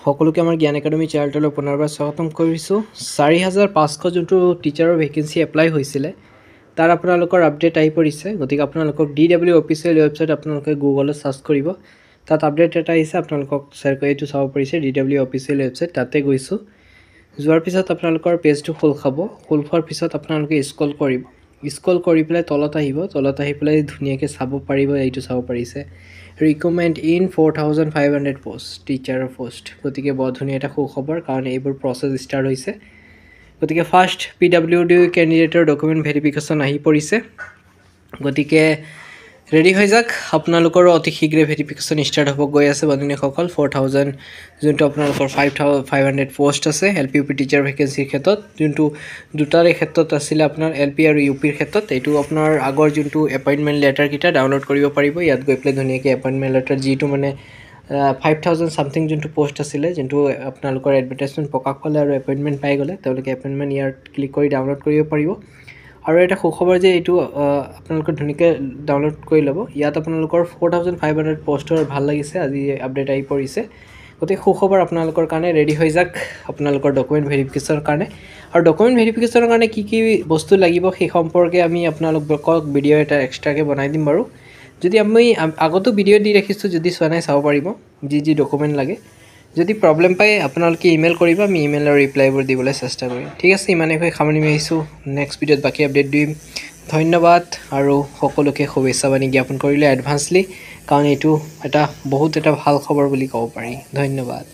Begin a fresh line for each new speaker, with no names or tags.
সকলোকে আমাৰ জ্ঞান একাডেমি চেনেলটোলৈ পুনৰবাৰ স্বাগতম কৰিছোঁ 4500 যোনটো টিচাৰৰ ভেকেন্সি এপ্লাই হৈছিলে তাৰ আপোনালোকৰ আপডেট আহি পৰিছে গতিকে আপোনালোকক DW অফিচিয়েল ৱেবছাইট আপোনালোকে গুগলত সাৰ্চ কৰিব তাত আপডেট এটা আহিছে আপোনালোকক শ্বেয়াৰ কৰি এইটো চাব পাৰিছে DW অফিচিয়েল ৱেবছাইট তাতে গৈছোঁ যোৱাৰ পিছত আপোনালোকৰ পেজটো খোল খাব খোল খোৱাৰ পিছত আপোনালোকে স্ক্ৰল কৰিব স্ক্ৰল কৰি পেলাই তলত আহিব তলত আহি পেলাই ধুনীয়াকৈ চাব পাৰিব এইটো চাব পাৰিছে recommend in 4500 post teacher post গতিকে বহুত ধুনীয়া এটা খবৰ কাৰণ এইবোৰ প্ৰসেস ষ্টাৰ্ট হৈছে গতিকে ফাৰ্স্ট PWD ক্যান্ডিডেটৰ ডকুমেন্ট ভেৰিফিকেশন আহি পৰিছে গতিকে ৰেডি হৈ যাক আপোনালোকৰ অতি শীঘ্ৰে ভেৰিফিকেশন ষ্টাৰ্ট হ'ব গৈ আছে বন্ধুসকল 4000 যোনটো আপোনালোকৰ 5500 পোষ্ট আছে LPUP টিচাৰ ভেকেন্সিৰ ক্ষেত্ৰত যোনটো দুটাৰে ক্ষেত্ৰত আছিল আপোনাৰ LP আৰু UP ৰ ক্ষেত্ৰত এইটো আপোনাৰ আগৰ যোনটো এপইন্টমেন্ট লেটাৰ কিটা ডাউনলোড কৰিব পাৰিব ইয়াত গৈ প্লে ধুনীয়াকৈ এপইন্টমেন্ট লেটাৰ জিটো মানে 5000 সামথিং যোনটো পোষ্ট আছিলে যোনটো আপোনালোকৰ এডভাৰটাইজমেন্ট প্ৰকাশ পালে আৰু এপইন্টমেন্ট পাই গলে তেওঁলোকে এপইন্টমেন্ট ইয়াত ক্লিক কৰি ডাউনলোড কৰিব পাৰিব আৰু এটা সুখবৰ যে এইটো আপোনালোকে ধুনীয়াকৈ ডাউনলোড কৰি ল'ব ইয়াত আপোনালোকৰ 4500 পোষ্টৰ ভাল লাগিছে আজি আপডেট আহি পৰিছে গতিকে সুখবৰ আপোনালোকৰ কাৰণে ৰেডি হৈ যাক আপোনালোকৰ ডকুমেন্ট ভেৰিফিকেশনৰ কাৰণে আৰু ডকুমেন্ট ভেৰিফিকেশনৰ কাৰণে কি কি বস্তু লাগিব সেই সম্পৰ্কে আমি আপোনালোকক ভিডিও এটা এক্সট্ৰাকে বনাই দিম বাৰু যদি আমি আগতো ভিডিও দি ৰাখিছো যদি চোৱা নাই চাব পাৰিব যি ডকুমেন্ট লাগে যদি প্ৰবলেম পায় আপোনালোকে ইমেইল কৰিব আমি ইমেইলৰ ৰিপ্লাইবোৰ দিবলৈ চেষ্টা কৰিম ঠিক আছে ইমানেই সামৰণি মাৰিছো নেক্সট ভিডিওত বাকি আপডেট দিম ধন্যবাদ আৰু সকলোকে শুভেচ্ছা বাণী জ্ঞাপন কৰিলে এডভান্সলি কাৰণ এইটো এটা বহুত এটা ভাল খবৰ বুলি ক'ব পাৰি ধন্যবাদ